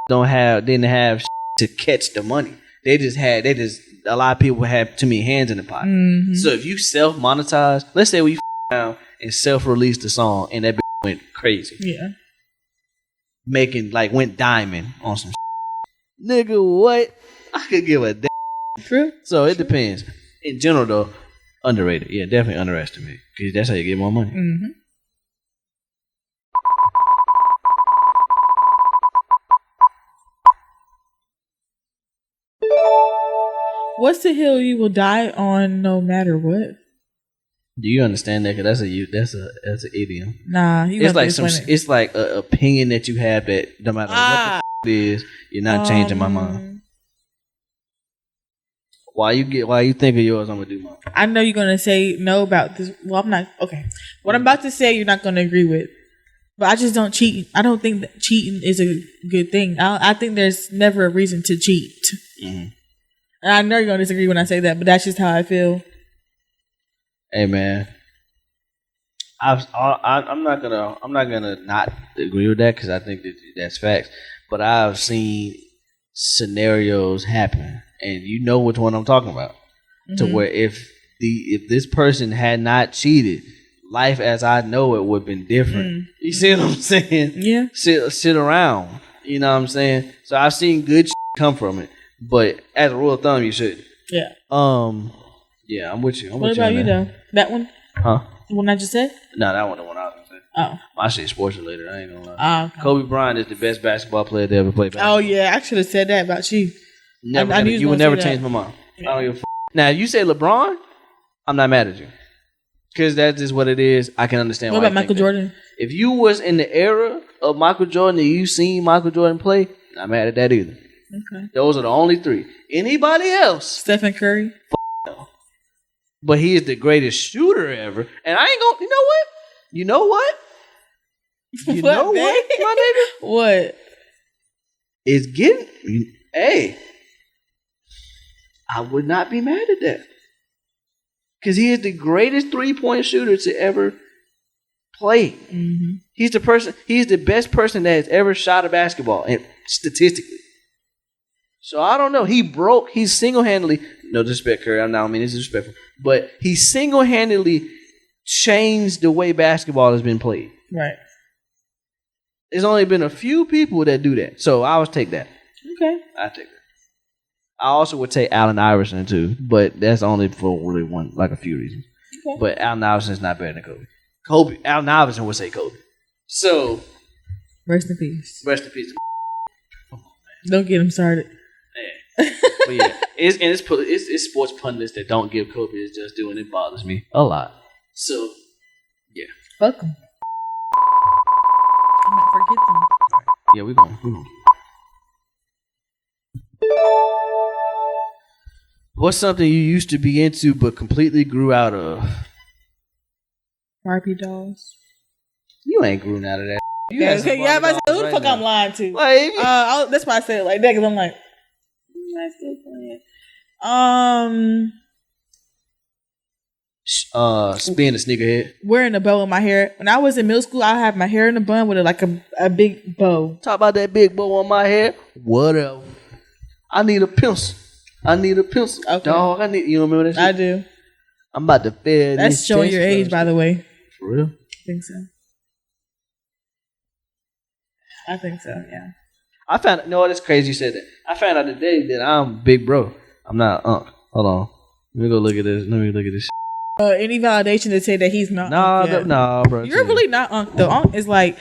didn't have to catch the money. A lot of people have too many hands in the pot. Mm-hmm. So if you self monetize, let's say we down and self released the song, and that went crazy. Yeah. Went diamond on some nigga, what? I could give a damn. True. So it depends. In general, though, underrated. Yeah, definitely underestimated. Because that's how you get more money. Mm-hmm. What's the hill you will die on no matter what? Do you understand that? Because that's an idiom. Nah, it's like an opinion that you have that no matter what the it is, you're not changing my mind. Why you think of yours? I'm gonna do mine. I know you're gonna say no about this. Well, I'm not. Okay, what I'm about to say, you're not gonna agree with. But I just don't cheat. I don't think that cheating is a good thing. I think there's never a reason to cheat. Mm-hmm. And I know you're gonna disagree when I say that, but that's just how I feel. Hey man, I'm not gonna not agree with that because I think that's facts. But I've seen scenarios happen, and you know which one I'm talking about. Mm-hmm. To where if this person had not cheated, life as I know it would have been different. Mm-hmm. You see what I'm saying? Yeah. Sit around. You know what I'm saying? So I've seen good come from it, but as a rule of thumb, you should. Yeah. Yeah, I'm with you. What about you though? That one? Huh? The one I just said? No, that one the one I was gonna say. Oh. My shit sports related. I ain't gonna lie. Oh, okay. Kobe Bryant is the best basketball player to ever play basketball. Oh yeah, I should have said that about you. You would never change my mind. Yeah. I don't give a f. Now, if you say LeBron, I'm not mad at you. Because that's just what it is. I can understand what why. What about Michael Jordan? If you was in the era of Michael Jordan and you seen Michael Jordan play, not mad at that either. Okay. Those are the only three. Anybody else? Stephen Curry? No. But he is the greatest shooter ever. And I ain't gonna, you know what? You what, know what, my nigga? What? It's getting, hey, I would not be mad at that. Because he is the greatest 3-point shooter to ever play. Mm-hmm. He's the best person that has ever shot a basketball, and statistically. So I don't know. He's single-handedly, no disrespect, Curry, I don't mean this is disrespectful, but he single-handedly changed the way basketball has been played. Right. There's only been a few people that do that. So I would take that. Okay. I take that. I also would take Allen Iverson too, but that's only for really a few reasons. Okay. But Allen Iverson is not better than Kobe. Allen Iverson would say Kobe. So, rest in peace. Rest in peace. Don't get him started. Yeah. But yeah, it's sports pundits that don't give Kobe his just due, and it bothers me a lot. So, yeah. Fuck them. I might forget them. Yeah, we're going. What's something you used to be into but completely grew out of? Barbie dolls. You ain't grown out of that. Yeah, but who the fuck I'm lying to? Like, that's why I said it like that, because I'm like, I'm still playing. Being a sneakerhead. Wearing a bow in my hair. When I was in middle school, I had my hair in a bun with a big bow. Talk about that big bow on my hair. Whatever. I need a pencil. Okay. Dog, you remember that shit? I do. I'm about to fail. That's showing your age, by the way. For real? I think so. Yeah. I found, it's crazy you said that. I found out today that I'm big bro. I'm not Hold on. Let me go look at this. Any validation to say that he's not? No, bro. You're really not Unc. The Unc is like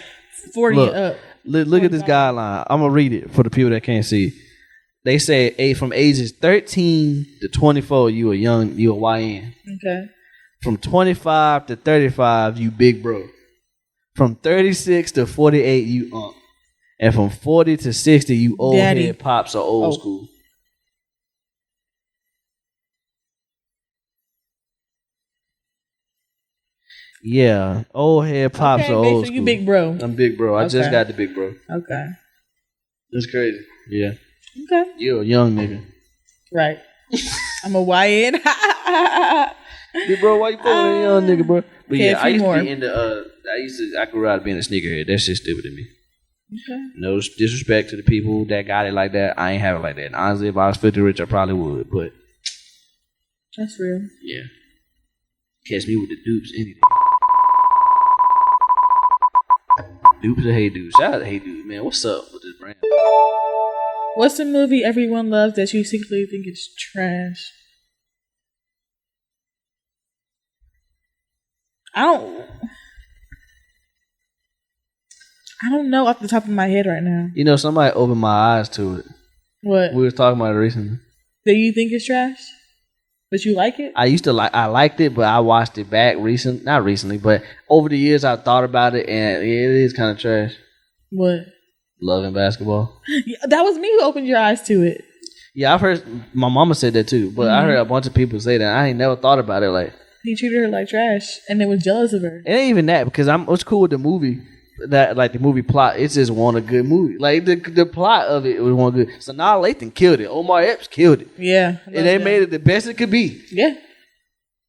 40 up. Look at this guideline. I'm gonna read it for the people that can't see. They say from ages 13 to 24, you a YN. Okay. From 25 to 35, you big bro. From 36 to 48, you Unc. And from 40 to 60, you old Daddy. head pops or old school. Yeah, old head pops Okay, are babe, old so school. you big bro. I'm big bro. I just Okay. got the big bro. Okay. That's crazy. Yeah. Okay. You're a young nigga. Right. I'm a YN. Big bro, why you calling a young nigga, bro? But Okay, yeah, a I few used more. to be into I grew out being a sneakerhead. That shit's stupid to me. Okay. No disrespect to the people that got it like that. I ain't have it like that. And honestly, if I was 50 rich, I probably would. But That's real. yeah, catch me with the dupes any day. Dupes or Hey Dudes. Shout out to Hey Dudes, man. What's up with this brand? What's the movie everyone loves that you secretly think is trash? I don't know off the top of my head right now. You know, somebody opened my eyes to it. What? We were talking about it recently. Do you think it's trash? But you like it? I liked it, but I watched it back not recently, but over the years I thought about it, and it is kind of trash. What? Love and Basketball. Yeah, that was me who opened your eyes to it. Yeah, I've heard, my mama said that too, but I heard a bunch of people say that. I ain't never thought about it. Like, He treated her like trash and then was jealous of her. it ain't even that, because it's cool with the movie. That like the movie plot, it's just one a good movie. Like the plot of it was one good. So now Lathan killed it. Omar Epps killed it. Yeah. And they made it the best it could be. Yeah.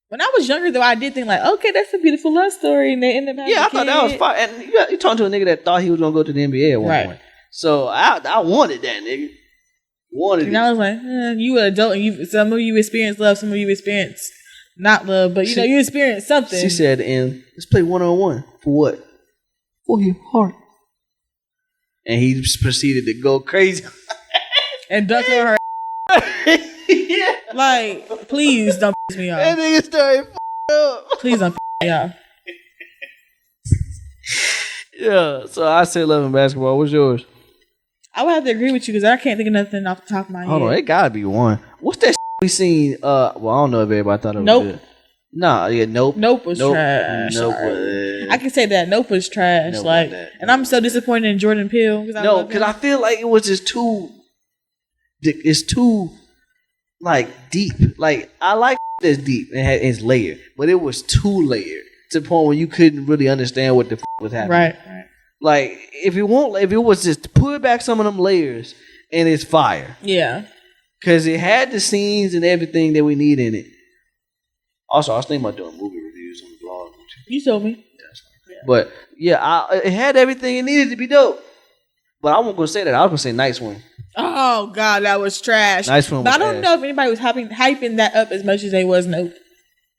When I was younger, though, I did think like, okay, that's a beautiful love story, and they end up having Yeah, I thought that was fine. And you talking to a nigga that thought he was gonna go to the NBA at one point. So I wanted that nigga. And I was like, you an adult, and some of you experience love, some of you experience not love, but you experience something. She said, "And let's play 1-on-1 for what? For your heart." And he just proceeded to go crazy and dunk on her. yeah. Like, please don't piss me off. That nigga started up. Please don't piss me off. Yeah, so I said Love and Basketball. What's yours? I would have to agree with you because I can't think of nothing off the top of my head. Hold on, it gotta be one. What's that we seen? Well, I don't know if everybody thought it was Nope. good. Nah, yeah, Nope. Nope was trash. Nope Sorry. was. I can say that. Nope was trash. Nope like, was that. and I'm so disappointed in Jordan Peele. No, because I feel like it was just too. It's too, like, deep. Like, I like that's deep and it's layered, but it was too layered to the point where you couldn't really understand what the was happening. Right. Like, if it was just pull back some of them layers and it's fire. Yeah. Because it had the scenes and everything that we need in it. Also, I was thinking about doing movie reviews on the blog. You told me. Yeah. But, yeah, it had everything it needed to be dope. But I wasn't going to say that. I was going to say Night Swim. Oh, God, that was trash. Night Swim But I was don't ass. know if anybody was hyping that up as much as they was Nope.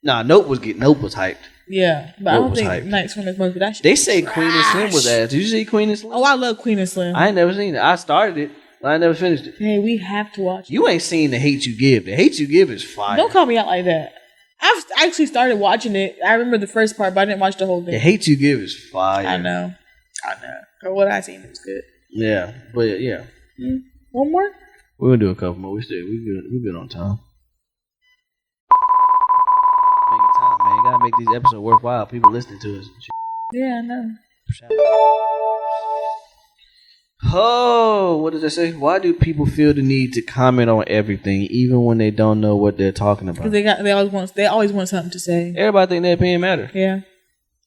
Nah, Nope was hyped. Yeah, but I Nope don't was think hyped. Night Swim is most of that shit. They say Queen and Slim was ass. Did you see Queen and Slim? Oh, I love Queen and Slim. I ain't never seen it. I started it, but I never finished it. Hey, we have to watch it. You ain't seen The Hate You Give. The Hate You Give is fire. Don't call me out like that. I've actually started watching it. I remember the first part, but I didn't watch the whole The thing. Hate You Give is fire. I know. For what I seen, it was good. Yeah, but yeah. One more? We're gonna do a couple more. We good on time. Making time, man. You gotta make these episodes worthwhile. People listening to us. Yeah, I know. Oh, what does that say? Why do people feel the need to comment on everything, even when they don't know what they're talking about? Because they always want something to say. Everybody think their opinion matters. Yeah.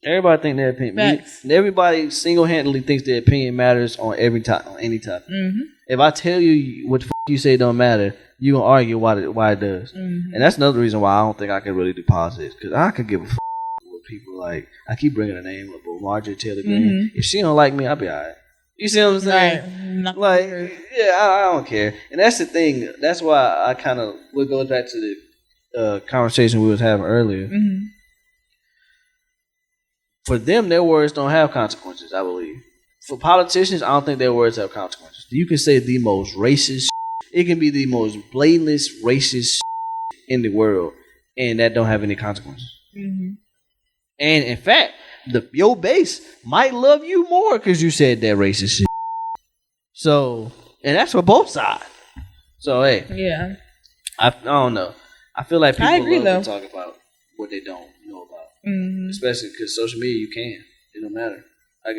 Everybody think their opinion. Facts. Everybody single-handedly thinks their opinion matters on any topic. Mm-hmm. If I tell you what the you say don't matter, you gonna argue why it does. Mm-hmm. And that's another reason why I don't think I can really do politics, because I could give a what people like. I keep bringing her name up, but Marjorie Taylor Greene. Mm-hmm. If she don't like me, I'll be alright. You see what I'm saying? Right. Like, yeah, I don't care. And that's the thing. That's why I kind of would go back to the conversation we was having earlier. Mm-hmm. For them, their words don't have consequences, I believe. For politicians, I don't think their words have consequences. You can say the most racist it can be the most blatantest racist in the world, and that don't have any consequences. Mm-hmm. And in fact, your base might love you more because you said that racist shit. So, and that's for both sides. So, hey. Yeah. I don't know. I feel like people agree, love to talk about what they don't know about. Mm-hmm. Especially because social media, you can. It don't matter. I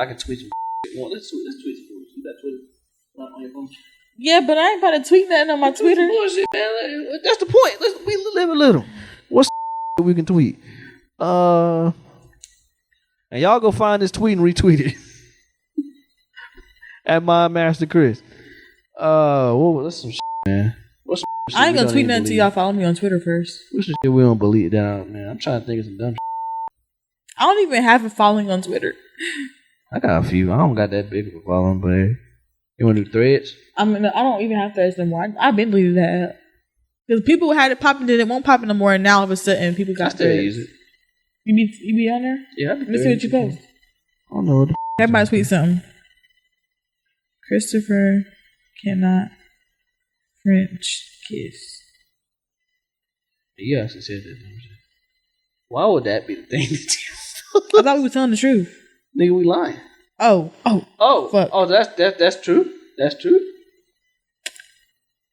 can tweet some shit. Well, let's tweet some shit. You got Twitter on your phone? Yeah, but I ain't about to tweet nothing on my Twitter. Bullshit, man. That's the point. We live a little. What's we can tweet? And y'all go find this tweet and retweet it. At my Master Chris. What's some shit, man? What's some shit I ain't we gonna don't tweet even nothing till believe? y'all follow me on Twitter first. What's some shit we don't believe that, man? I'm trying to think of some dumb shit. I don't even have a following on Twitter. I got a few. I don't got that big of a following, but you want to do threads? I mean, I don't even have threads no more. I've been deleted that app. Because people had it popping, then it won't pop no more, and now all of a sudden people got I still threads. use it. You be on there? Yeah, Let me see what you post. I don't know what the Everybody tweet something. Christopher cannot French kiss. You actually said that. Why would that be the thing? I thought we were telling the truth. Nigga, we lying. Oh, fuck. Oh, that's true. That's true.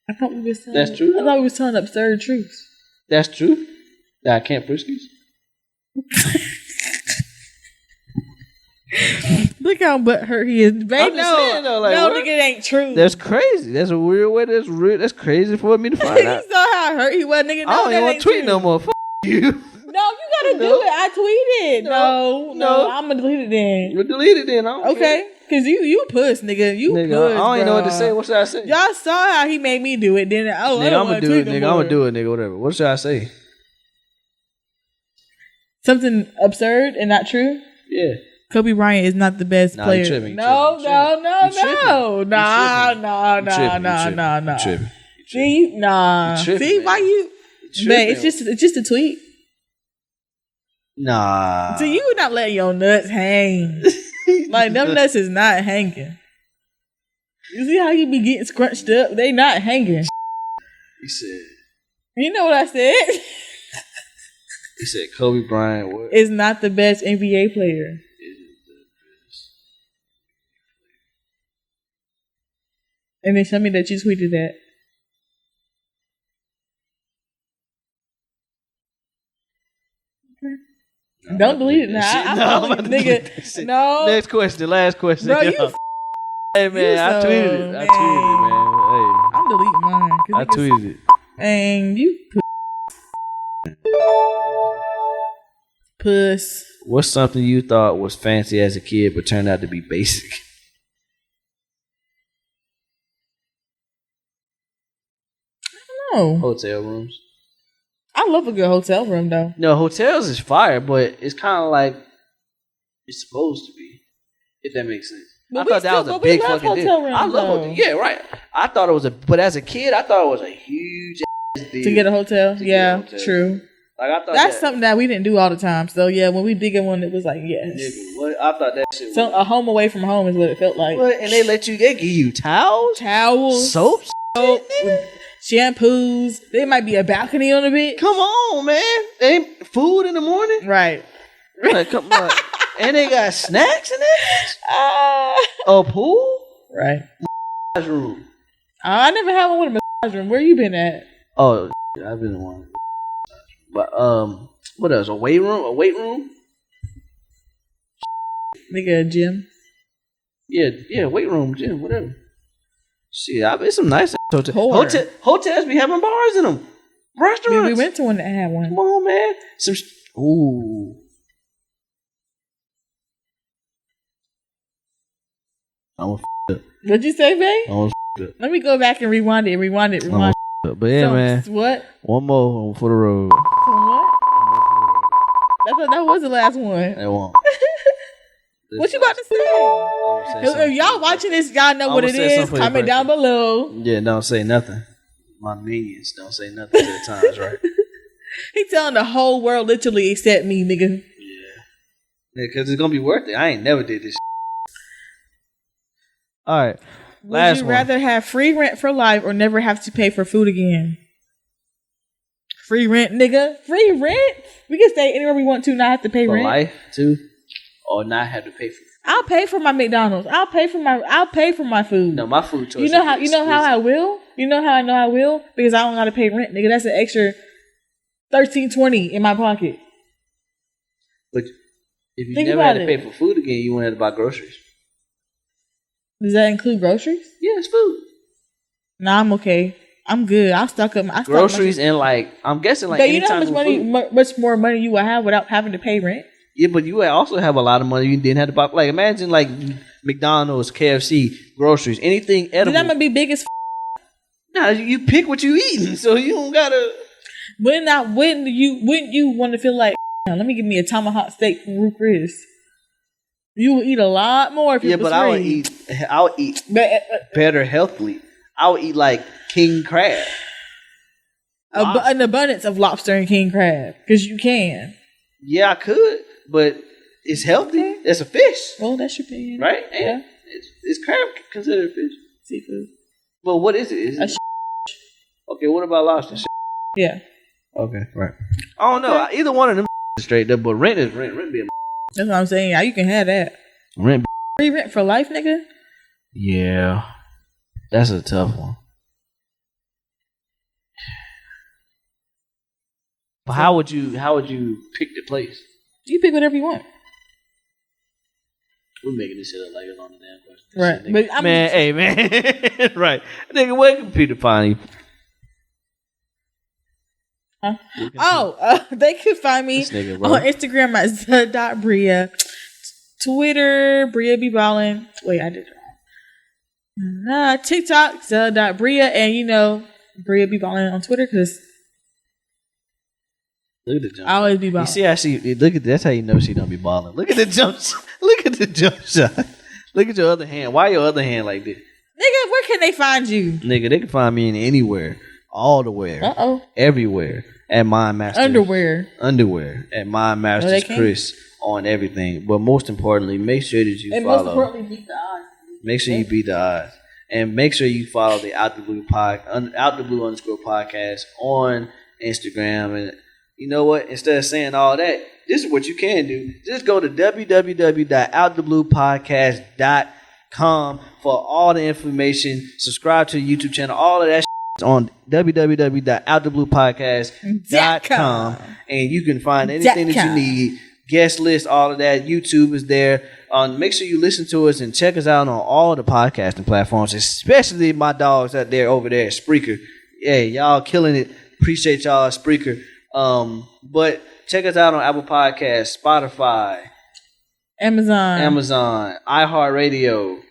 I thought we was telling. That's true. I thought we was telling absurd truths. That's true. That I can't briskies. Look how butthurt he is. Babe, I'm just saying, though, like, no, what? nigga, it ain't true. That's crazy. That's a weird way. That's crazy for me to find You out. saw how hurt he was, nigga. No, I don't that even want ain't to tweet true. no more. Fuck you. No, you gotta No. do it. I tweeted. No. No, I'm gonna delete it then. We'll delete it then. I don't care. Okay, cause you puss, nigga. You Nigga, puss. I don't even know what to bruh. say. What should I say? Y'all saw how he made me do it. Then I Nigga, don't I'm wanna gonna do tweet it, no nigga. more. I'm gonna do it, nigga. Whatever. What should I say? Something absurd and not true. Yeah. Kobe Bryant is not the best Nah, player. you tripping, you No. tripping. You tripping. Nah. You tripping. See, nah. You tripping, See, man. why you? tripping. Man, it's just a tweet. Nah. So you not letting your nuts hang. Like them nuts is not hanging. You see how you be getting scrunched up? They not hanging. He said. You know what I said? He said Kobe Bryant what? Is not the best NBA player. And then show me that you tweeted that. Okay. Don't delete it now. I'm about to delete nigga. that shit. No. Next question. Last question. Bro, you Hey man, you I so tweeted it. mad. I tweeted it, man. I'm deleting mine. Hey, I tweeted it. And you puss. What's something you thought was fancy as a kid but turned out to be basic? No. Hotel rooms. I love a good hotel room though. No, hotels is fire, but it's kind of like it's supposed to be. If that makes sense. But I we thought that still- was a but we big love fucking hotel deal. rooms, I love though. hotel. Yeah, right. I thought it was but as a kid, I thought it was a huge ass deal To get a hotel. to get Yeah, a hotel. true. Like I thought That's something that we didn't do all the time. So yeah, when we did get one, it was like yes. Nigga, what? I thought that shit. So was, a home away from home is what it felt like. what? And they give you towels, Towels, soaps, soap, nigga? shampoos. There might be a balcony on the bed. Come on, man. Ain't food in the morning? Right. Like, come on. And they got snacks in there? Ah. A pool? Right. Room. I never had one with a massage room. Where you been at? Oh, I've been in one. But what else? A weight room? A weight room? Nigga, a gym. Yeah, weight room, gym, whatever. Shit, I've been some nice hotels. Whore. Hotels be having bars in them. Restaurants. We went to one that had one. Come on, man. Ooh. I'm What'd you say, babe? up. Let me go back and rewind it. But yeah, man. What? One more for the road. Some what? I thought that was the last one. That won't. What you about to say? If y'all watching this, y'all know what it is. Comment down below. Yeah, don't say nothing. My minions don't say nothing to the times, right? He telling the whole world literally except me, nigga. Yeah, because it's gonna be worth it. I ain't never did this. All right. Would you rather have free rent for life or never have to pay for food again? Free rent, nigga. Free rent? We can stay anywhere we want to, not have to pay For rent. life too, or not have to pay for. I'll pay for my McDonald's. I'll pay for my food. No, my food choice. You know how I will? You know how I know I will? Because I don't gotta pay rent, nigga. That's an extra $13.20 in my pocket. But if you Think never had about to it. pay for food again, you wouldn't have to buy groceries. Does that include groceries? Yeah, it's food. Nah, I'm okay. I'm good. I'll stock up. Groceries and like I'm guessing like but you know how anytime much money, much more money you will have without having to pay rent. Yeah, but you also have a lot of money you didn't have to buy. Like, imagine like McDonald's, KFC, groceries, anything edible. Then I'm gonna be big as. Nah, you pick what you eating, so you don't gotta. Wouldn't you want to feel like, let me give me a tomahawk steak from Ruth Chris? You would eat a lot more if it was free. I would eat better healthily. I would eat like king crab. An abundance of lobster and king crab, because you can. Yeah, I could, but it's healthy. It's a fish. Well, that's your opinion, right? Yeah, it's crab considered a fish? Seafood. But what is it? Is it okay? What about lobster? Yeah. Okay, right. I don't know. Either one of them is straight up, but rent is rent. Rent be a. That's what I'm saying. Yeah, you can have that. Rent. Free rent for life, nigga. Yeah, that's a tough one. But how would you pick the place? You pick whatever you want. We're making this shit up like it's on the damn question. Right. Shit, But hey man. Right. Nigga, where can Peter find you? Huh? They could find me on Instagram at the.bria. Twitter, Bria be ballin'. Wait, I did it wrong. TikTok, the.bria, and Bria be ballin' on Twitter because look at the jump. I always be balling. You see how that's how you know she don't be balling. Look at the jump shot. Look at the jump shot. Look at your other hand. Why your other hand like this? Nigga, where can they find you? Nigga, they can find me in anywhere. All the where. Everywhere. At Mind Masters. Underwear. At Mind Masters Chris on everything. But most importantly, make sure that you follow. Most importantly, beat the odds. Make sure you beat the odds. And make sure you follow the Out the Blue podcast on Instagram. And you know what? Instead of saying all that, this is what you can do. Just go to www.outthebluepodcast.com for all the information. Subscribe to the YouTube channel. All of that on www.outthebluepodcast.com. And you can find anything that you need. Guest list, all of that. YouTube is there. Make sure you listen to us and check us out on all the podcasting platforms, especially my dogs out there over there at Spreaker. Hey, y'all killing it. Appreciate y'all, Spreaker. But check us out on Apple Podcasts, Spotify, Amazon, iHeartRadio,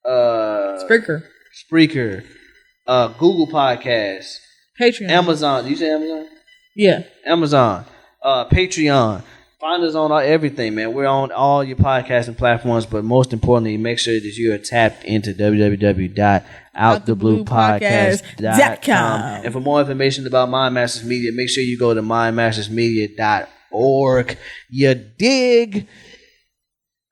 Spreaker, Google Podcasts, Patreon, Amazon. Did you say Amazon? Yeah, Amazon, Patreon. Find us on everything, man. We're on all your podcasting platforms, but most importantly, make sure that you are tapped into www.outthebluepodcast.com. And for more information about Mind Masters Media, make sure you go to mindmastersmedia.org. You dig?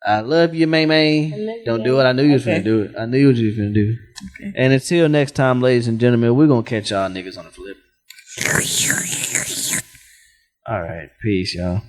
I love you, man. Don't do it. I knew you was going to do it. I knew what you was going to do. Okay. And until next time, ladies and gentlemen, we're going to catch y'all niggas on the flip. All right. Peace, y'all.